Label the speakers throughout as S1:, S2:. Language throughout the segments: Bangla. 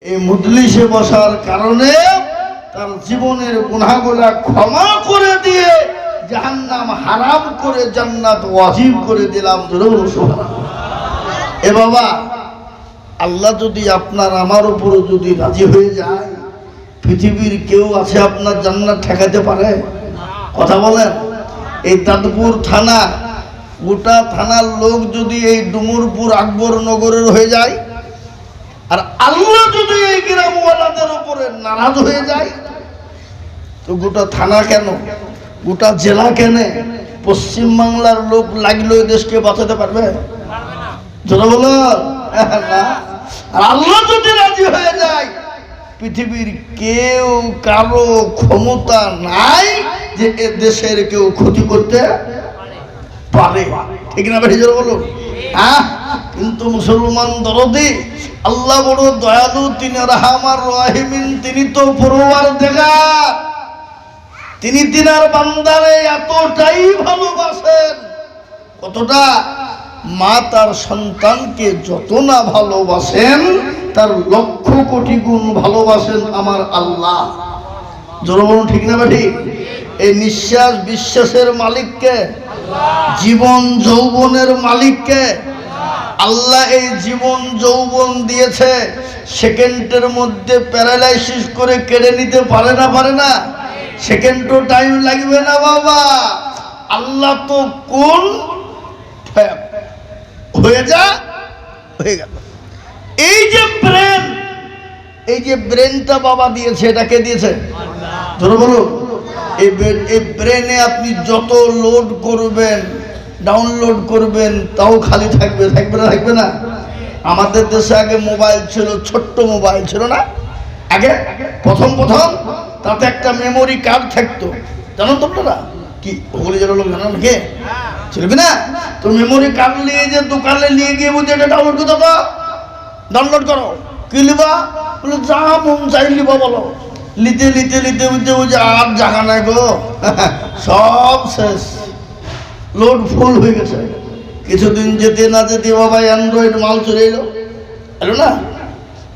S1: এই মজলিসে বসার কারণে তার জীবনের গুনাহগুলা ক্ষমা করে দিয়ে জাহান্নাম হারাম করে জান্নাত ওয়াজিব করে দিলাম। এ বাবা, আল্লাহ যদি আপনার আমার উপর যদি রাজি হয়ে যায়, পৃথিবীর কেউ আছে আপনার জান্নাত ঠেকাতে পারে? কথা বলেন। এই তাঁতপুর থানা, গোটা থানার লোক যদি এই ডুমুরপুর আকবর নগরের হয়ে যায়, আর আল্লাহ যদি এই গ্রামওয়ালাদের উপরে নারাজ হয়ে যায়, তো গোটা থানা কেন, গোটা জেলা কেন, পশ্চিম বাংলার লোক লাগলে ওই দেশকে বাঁচাতে পারবে? যারা বলো না। আর আল্লাহ যদি রাজি হয়ে যায়, পৃথিবীর কেউ কারো ক্ষমতা নাই যে এ দেশের কেউ ক্ষতি করতে পারে। ঠিক না ভাই? যারা বলো হ্যাঁ। কিন্তু মুসলমান দরদি, আল্লাহ বড় দয়ালু, তিনি রাহমান রাহিমিন, তিনি তো পরওয়ারদিগার, তিনি তিনার বান্দারে এতটাই ভালোবাসেন, কতটা? মা তার সন্তানকে যত না ভালোবাসেন, তার লক্ষ কোটি গুণ ভালোবাসেন আমার আল্লাহ। জোরে বলুন ঠিক না বেঠি? এই নিঃশ্বাস বিশ্বাসের মালিককে, জীবন যৌবনের মালিককে আল্লাহ। এই জীবন যৌবন দিয়েছে, সেকেন্ডের মধ্যে প্যারালাইসিস করে কেড়ে নিতে পারে না? পারে না? সেকেন্ডও টাইম লাগবে না বাবা। আল্লাহ তো কোন হয়ে যা হয়ে গেল। এই যে ব্রেন, এই যে ব্রেনটা বাবা দিয়েছে, এটাকে দিয়েছে ধরো বলুন। এই ব্রেনে আপনি যত লোড করবেন, ডাউনলোড করবেন, তাও খালি থাকবে। থাকবে না? থাকবে না? আমাদের দেশে আগে মোবাইল ছিল, ছোট্ট মোবাইল ছিল না আগে, প্রথম তাতে একটা মেমোরি কার্ড থাকতো, জানো তোমরা কি? ওগুলি যেন লোক জানো নাকি? ছিল কি না? তো মেমোরি কার্ড নিয়ে যে দোকানে নিয়ে গিয়ে বলছে এটা ডাউনলোড করতে তো, ডাউনলোড করো। কি লিবা? বলে যা মন চাই লিবা বলো। লিতে লিতে লিতে বুঝতে বুঝে আর জায়গা নাই গো, সব শেষ, লোড ফুল হয়ে গেছে। কিছুদিন যেতে না যেতে বাবা অ্যান্ড্রয়েড মাল চলে এলো না,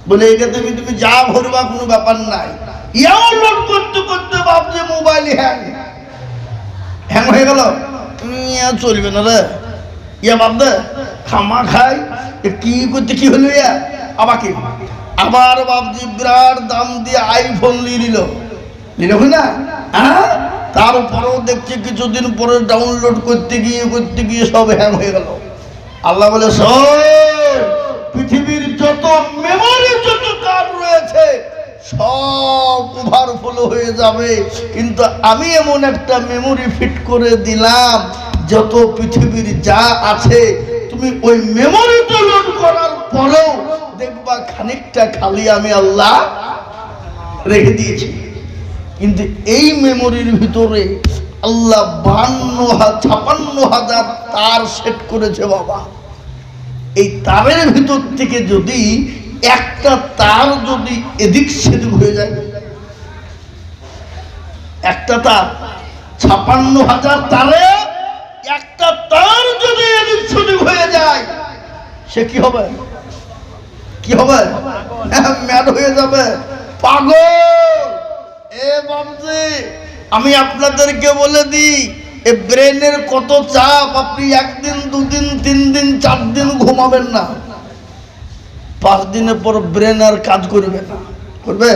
S1: বলে এটা তুমি যা ভরবা কোনো ব্যাপার নাই। ইয়াও লোড করতে করতে ভাবছে মোবাইল হ্যাং হয়ে গেল, চলবে না রে, ইয়া বাপ দে খামা খাই কি করতে কি হলো, ইয়া আবার কি আবার বাপজি বিরাট দাম দিয়ে আইফোন নিয়ে নিল না, হ্যাঁ। তারপরেও দেখছি কিছুদিন পরে ডাউনলোড করতে গিয়ে সব হ্যাং হয়ে গেল। আল্লাহ বলে সব পৃথিবীর যত মেমোরি, যত কার্ড রয়েছে সব ওভারফ্লো হয়ে যাবে, কিন্তু আমি এমন একটা মেমোরি ফিট করে দিলাম, যত পৃথিবীর যা আছে তুমি ওই মেমোরিতে লোড করার পরেও দেখবা খানিকটা খালি আমি আল্লাহ রেখে দিয়েছি। কিন্তু এই মেমোরির ভিতরে আল্লাহ 56,000 তার সেট করেছে বাবা। এই তারের ভিতর থেকে যদি একটা তার যদি এদিক সেদিক হয়ে যায়, একটা তার 56,000 তারে একটা তার যদি এদিক সেদিক হয়ে যায়, সে কি হবে? কি হবে? ম্যাড হয়ে যাবে, পাগল। এ বাবজি, আমি আপনাদেরকে বলে দিই, এ ব্রেনের কত চাপ। আপনি একদিন, দুদিন, 3 দিন, 4 দিন ঘুমাবেন না, 5 দিনের পর ব্রেন আর কাজ করবে না। করবে?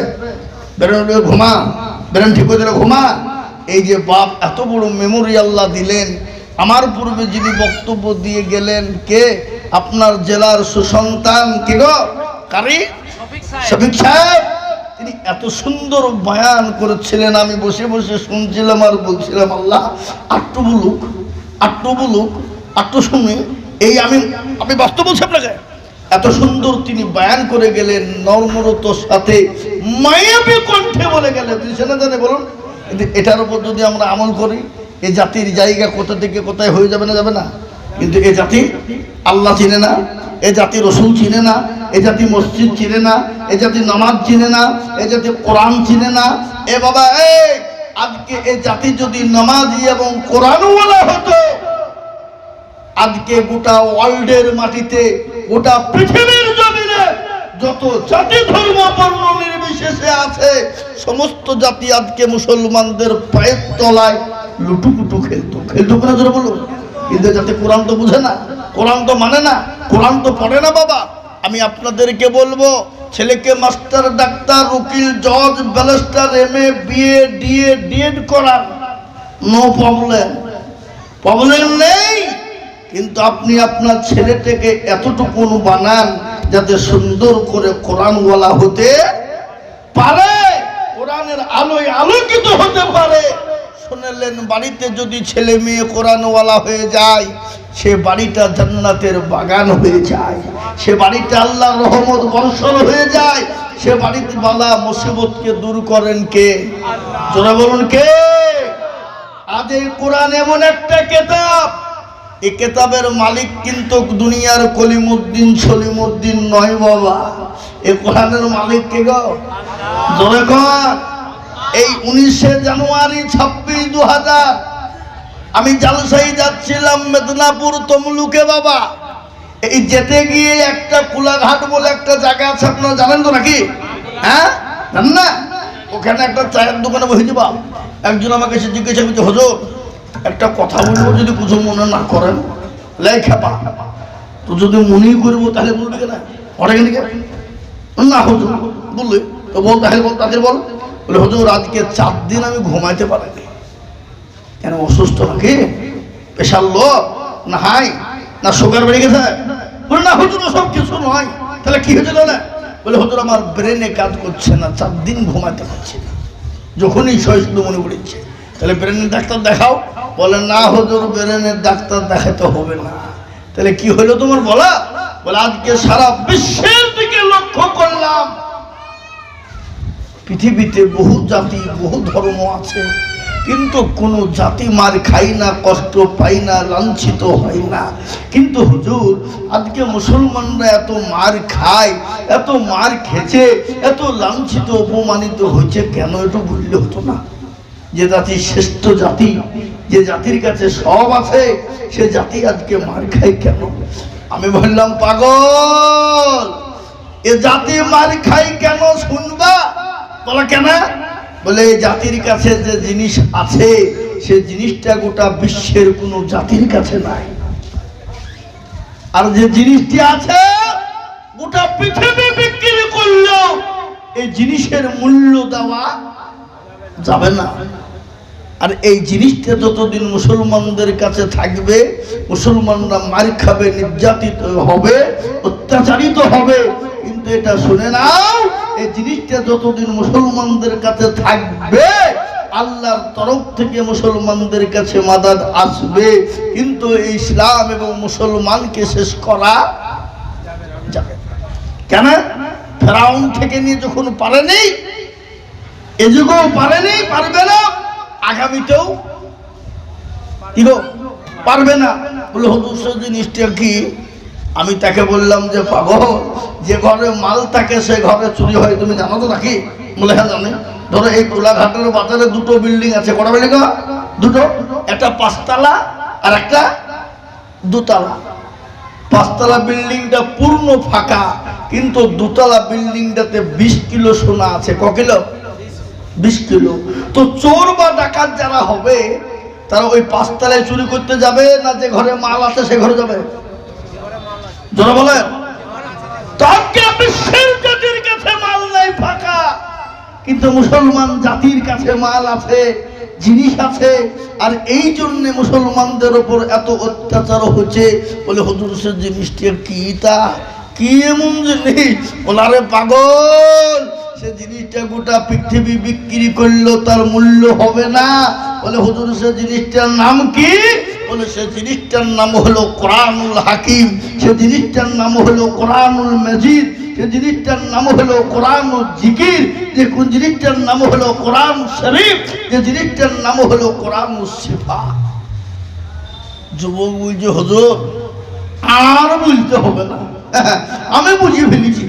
S1: ব্রেন ঘুমা, ব্রেন ঠিক হয়ে দিলে ঘুমা। এই যে বাপ এত বড় মেমোরি আল্লাহ দিলেন, আমার পূর্বে যিনি বক্তব্য দিয়ে গেলেন, কে? আপনার জেলার সুসন্তান, কে গো? কারি শফিক সাহেব। তিনি এত সুন্দর বয়ান করেছিলেন, আমি বসে বসে শুনছিলাম আর বলছিলাম আল্লাহ আটটু বলুক, আটটু শুনে। এই আমি বাস্তব বলছি আপনাকে, এত সুন্দর তিনি বয়ান করে গেলেন, নর্মরতার সাথে মায়াবী কণ্ঠে বলে গেলেন। না জানে বলুন, এটার উপর যদি আমরা আমল করি, এই জাতির জায়গা কোথা থেকে কোথায় হয়ে যাবে না? যাবে না? কিন্তু এ জাতি আল্লাহ চিনে না, এ জাতি রসুল চিনে না, এ জাতি মসজিদ চিনে না, এ জাতি নামাজ চিনে না, এ জাতি কোরআন চিনে না। এ বাবা, আজকে এ জাতি যদি নামাজি এবং কোরআনওয়ালা হতো, আজকে গোটা ওয়ার্ল্ডের মাটিতে, গোটা পৃথিবীর জমিনে যত জাতি ধর্ম সমস্ত জাতি আজকে মুসলমানদের পায়ের তলায় লুটুপুটু খেলতো কিনা জোরে বলুন। কিন্তু যাতে কোরআন তো বুঝে না, কোরআন তো মানে না, কোরআন তো পড়ে না বাবা। আমি আপনাদেরকে বলবো, ছেলেকে মাস্টার, ডাক্তার, উকিল, জজ, barrister, MA, BA, DA, DED করান, নো প্রবলেম নেই। কিন্তু আপনি আপনার ছেলেটাকে এতটুকু বানান যাতে সুন্দর করে কোরআনওয়ালা হতে পারে, কোরআনের আলোয় আলোকিত হতে পারে। শুনলেন, বাড়িতে যদি ছেলে মেয়ে কোরআনওয়ালা হয়ে যায়, সে বাড়িটা জান্নাতের বাগান হয়ে যায়, সে বাড়িতে আল্লাহর রহমত বর্ষণ হয়ে যায়, সে বাড়িতে বালা মুসিবতকে দূর করেন কে? জোরে বলুন কে? আজ এই কোরআন এমন একটা কিতাব, এই কিতাবের মালিক কিন্তু দুনিয়ার কলিমুদ্দিন সলিমুদ্দিন নয় বাবা। এই কোরআনের মালিক কে গো? জোরে কর। এই 19 জানুয়ারি 26 2000 আমি জালসাই যাচ্ছিলাম মেদিনীপুর তমলুকে বাবা। এই যেতে গিয়ে একটা কুলাঘাট বলে একটা জায়গা আছে, আপনারা জানেন তো নাকি? হ্যাঁ, জানেন না? ওখানে একটা চায়ের দোকানে বসে যাবা। একজন আমাকে এসে জিজ্ঞাসা করছে, হুজুর একটা কথা বলবো, যদি কিছু মনে না করেন। লেখাপা তো যদি মনেই করবো তাহলে বলবি কেনা অনেক না হুজুর বললে তো বল, তাহলে বল, তাদের বল। বলে হুজুর আজকে 4 দিন আমি ঘুমাইতে পারিনি। কেন, অসুস্থ নাকি? প্রেশার লো না হাই না সুগার বেড়ে গেছে? বলে না হুজুর সব কিছু নয়। তাহলে কি হয়েছিল না? বলে হুজুর আমার ব্রেনে কাজ করছে না, 4 দিন ঘুমাতে পারছি না, যখনই শুধু মনে পড়ছে। তাহলে ব্রেনের ডাক্তার দেখাও। বলে না হুজুর ব্রেনের ডাক্তার দেখাতে হবে না। তাহলে কি হলো তোমার বলা? বলে আজকে সারা বিশ্বের দিকে লক্ষ্য করলাম, পৃথিবীতে বহু জাতি বহু ধর্ম আছে, কিন্তু কোন জাতি মার খাই না, কষ্ট পাই না, লাঞ্ছিত হয় না। কিন্তু হুজুর আজকে মুসলমানরা এত মার খায়, এত মার খেছে, এত লাঞ্ছিত অপমানিত হয়েছে কেন? একটু বললে হতো না? যে জাতি শ্রেষ্ঠ জাতি, যে জাতির কাছে সব আছে, সে জাতি আজকে মার খায় কেন? আমি বললাম, পাগল, এ জাতি মার খায় কেন শুনবা? বলে কেন? বলে এই জাতির কাছে যে জিনিস আছে, সে জিনিসটা গোটা বিশ্বের কোন জাতির কাছে নাই। আর যে জিনিসটি আছে গোটা পৃথিবী বিক্রি করলেও এই জিনিসের মূল্য দেওয়া যাবে না। আর এই জিনিসটা যতদিন মুসলমানদের কাছে থাকবে, মুসলমানরা মার খাবে, নির্যাতিত হবে, অত্যাচারিত হবে। কিন্তু এটা শুনে নাও, এই জিনিসটা যতদিন মুসলমানদের কাছে থাকবে, আল্লাহর তরফ থেকে মুসলমানদের কাছে মাদাদ আসবে। কিন্তু এই ইসলাম এবং মুসলমানকে শেষ করা যাবে কেন? ফেরাউন থেকে নিয়ে যখন পারেনি, এ যুগেও পারেনি, পারবে না, আগামীতেও কি গো পারবে না। বলে হুজুর জিনিসটা কি? আমি তাকে বললাম যে পাগল, যে ঘরে মাল থাকে সে ঘরে চুরি হয়, তুমি জানো তো নাকি? বলে হ্যাঁ জানি। ধরো এই কোলাঘাটের বাজারে 2টো বিল্ডিং আছে। কটা বিল্ডিং? 2টো। একটা 5 তলা আর একটা 2 তলা। 5 তলা বিল্ডিংটা পূর্ণ ফাঁকা, কিন্তু 2 তলা বিল্ডিংটাতে 20 কিলো সোনা আছে। ক কিলো? 20 কিলো। তো চোর বা ডাকাত যারা হবে, তারা ওই 5 তলায় চুরি করতে যাবে না যে ঘরে মাল আছে সে ঘরে যাবে? যারা বলেন তাকে বিশ্বের জাতির কাছে মাল নাই, ফাঁকা, কিন্তু মুসলমান জাতির কাছে মাল আছে, জিনিস আছে। আর এই জন্য মুসলমানদের উপর এত অত্যাচার হচ্ছে। বলে হুজুর সে জিনিসটা কি? তা কি এমন জিনিস? বলারে পাগল, সে জিনিসটা গোটা পৃথিবী বিক্রি করলেও তার মূল্য হবে না। বলে হুজুর সে জিনিসটার নাম কি? বলে সে জিনিসটার নাম হলো কোরআনুল হাকিম, সে জিনিসটার নাম হলো কোরআনুল মাজিদ, সে জিনিসটার নাম হলো কোরআনুল জিকির, যে কোন জিনিসটার নাম হলো কোরআন শরীফ, যে জিনিসটার নাম হলো কোরআনুল শিফা। যুবক বলছে হুজুর আর বলতে হবে না, আমি বুঝিয়ে ফেলেছি,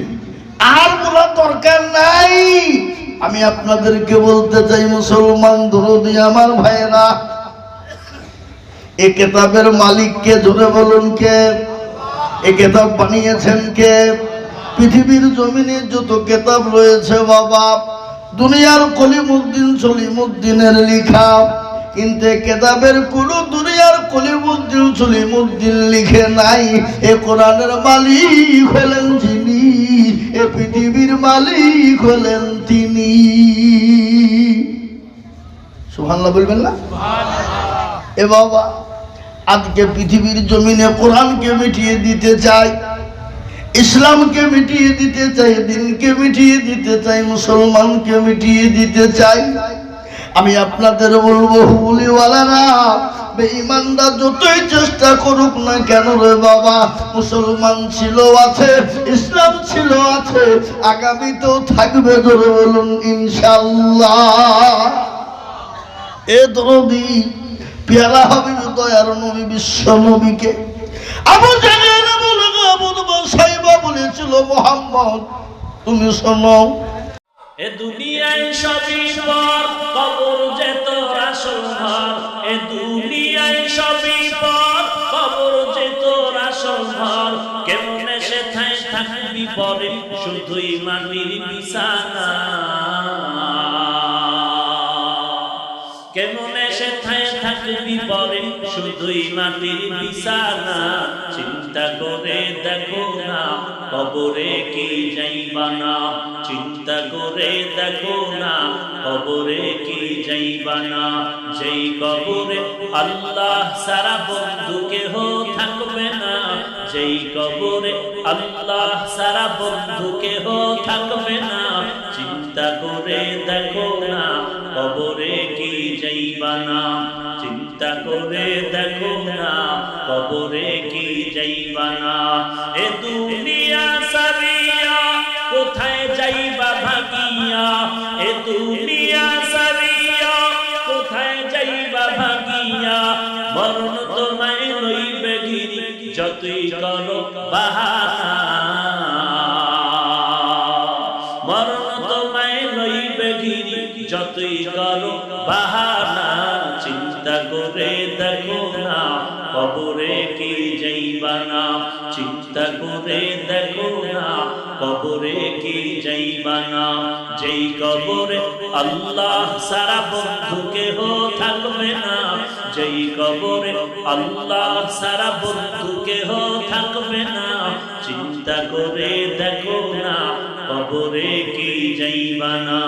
S1: আর বলার দরকার নাই। আমি আপনাদেরকে বলতে চাই, মুসলমান দরদি আমার ভাইয়েরা, এই কিতাবের মালিক কে? জোরে বলুন কে? এই কিতাব বানিয়েছেন কে? পৃথিবীর জমিনে যত কিতাব রয়েছে বাবা, দুনিয়ার কলিমুদ্দিন সলিমুদ্দিনের লেখা, কিন্তু কেতাবের কোন দুনিয়ার কলিমুদ্দিন সলিমুদ্দিন লিখে নাই। এ কোরআনের মালিক হলেন যিনি, এ পৃথিবীর মালিক হলেন তিনি। সুবহানাল্লাহ বলবেন না? এ বাবা, আজকে পৃথিবীর জমিনে কোরআনকে মিটিয়ে দিতে চায়, ইসলামকে মিটিয়ে দিতে চাই, দিনকে মিটিয়ে দিতে চাই, মুসলমানকে মিটিয়ে দিতে চাই। আমি আপনাদের বলবো, হুবলিওয়ালারা, বেঈমানরা যতই চেষ্টা করুক না কেন রে বাবা, মুসলমান ছিল আছে, ইসলাম ছিল আছে, আগামীতেও থাকবে। ধরে বলুন ইনশাআল্লাহ। এ দরদি পেয়ারা হাবিব দয়ার নবী বিশ্ব নবীকে আবু জাহেল সাইবা বলেছিল, মোহাম্মদ তুমি শোনো,
S2: এ দুনিয়ায় সবই পর, কবর যে তোর আসল ঘর। এ দুনিয়ায় সবই পর, কবর যে তোর আসল ঘর। কেমনে সেথায় থাকবি পরে, শুধুই মাটির বিছানা। কেমনে সেথায় থাকবি পরে, শুধুই মাটির বিছানা। চিন্তা করে দেখো না, কবরে কি যাইবা না। চিন্তা করে দেখো না, কবরে কি যাইবা না। যেই কবরে আল্লাহ সারা বন্ধু কেহ থাকবে না। যেই কবরে আল্লাহ সারা বন্ধু কেহ থাকবে না। চিন্তা করে দেখো না, কবরে কি যাইবা না। চিন্তা করে দেখো না, কবরে কি যাইবা না। এ দুনিয়া সারিয়া কোথায় যাইবা ভাগিয়া। এ দুনিয়া সারিয়া কোথায় যাইবা ভাগিয়া। মরণ তোমায় লইবে ঘিরি, যতই করো বাহানা। মরণ তোমায় লইবে ঘিরি, যতই করো বাহানা। চিন্তা করে দেখো না, কবরে কি যাইবা না। চিন্তা করে দেখো না, কবরে কি যাইবা না। যেই কবরে আল্লাহ সারা বন্ধু কেহ থাকবে না। যেই কবরে আল্লাহ সারা বন্ধু কেহ থাকবে না। চিন্তা করে দেখো না, কবরে কি যাইবা না।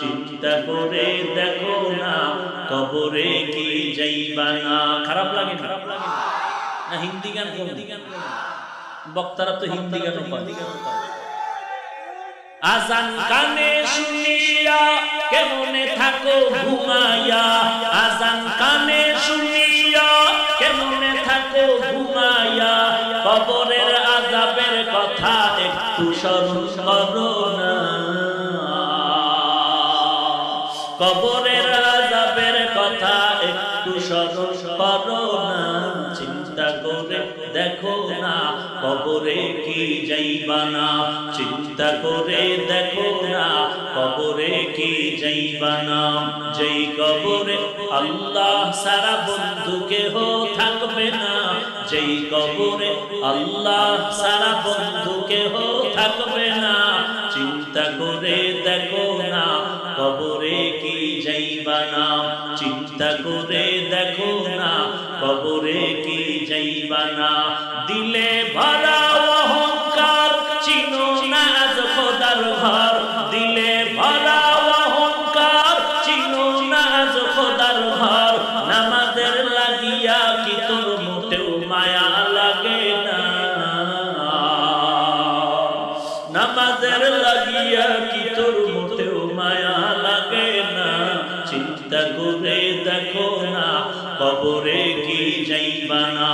S2: চিন্তা করে দেখো না, কবরে কি যাইবা না। খারাপ লাগে? খারাপ লাগে না? হিন্দি গান, বক্তারা তো হিন্দি গান পায়। আজান কানে শুনিয়া কেমনে থাকো ঘুমাইয়া। আজান কানে শুনিয়া কেমনে থাকো ঘুমাইয়া। কবরের আযাবের কথা একটু স্মরণ করো না। কবরের আযাবের কথা একটু স্মরণ করো না। চিন্তা করে দেখো না, কবরে কি যাইবা না। চিন্তা করে দেখো না, কবরে কি যাইবা না। যেই কবরে আল্লাহ সারা বন্ধু কেহ থাকবে না। যেই কবরে আল্লাহ সারা বন্ধু কেহ থাকবে না। চিন্তা করে দেখো না, কবরে কি যাইবা না। চিন্তা করে দেখো না, কবরে কি যাইবা না। দিলে ভরা অহংকার, চিনো না আজ খোদার ঘর। দিলে ভরা অহংকার, চিনো না আজ খোদার ঘর। নামাজের লাগিয়া কি তোর মোটেও মায়া লাগে না। নামাজের লাগিয়া কি তোর মোটেও মায়া লাগে না। চিন্তা করে দেখো না, কবরে কি যাইবা না।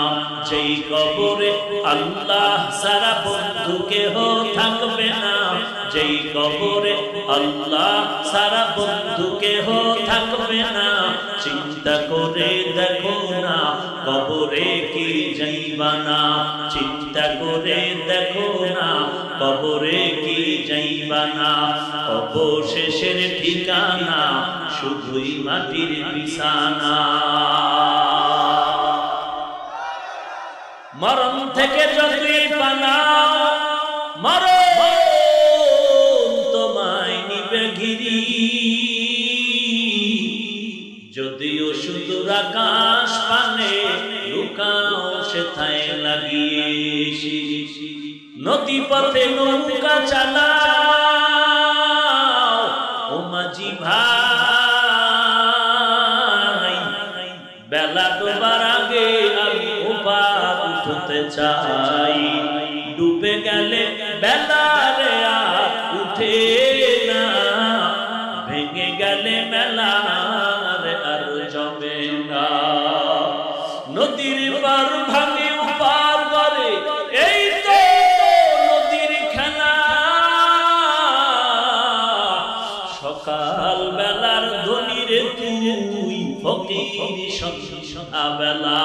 S2: যেই কবরে আল্লাহ সারা বন্ধু কেহ থাকবে না। যেই কবরে আল্লাহ সারা বন্ধু কেহ থাকবে না। চিন্তা করে দেখো না, কবরে কি যাইবা না। চিন্তা করে দেখো না, কবরে কি যাইবা না। অবশেষের ঠিকানা শুধুই মাটির বিছানা। মরণ থেকে যতই পালাও, মরণ তোমায় নিবে ঘিরি। গিয়ে নদী পথে নৌকা চালাও ও মাঝি ভাই, বেলা ডোবার আগে আমি ওপার উঠতে চাই, ডুবে গেলে বেলা রে আর উঠে না, ভেঙে গেলে মেলা রে আর জমে না। নদীর পার ভাঙে উপার করে, এই তো নদীর খেলা, সকাল বেলার ধনী রে তুই ফকির সন্ধ্যা বেলা।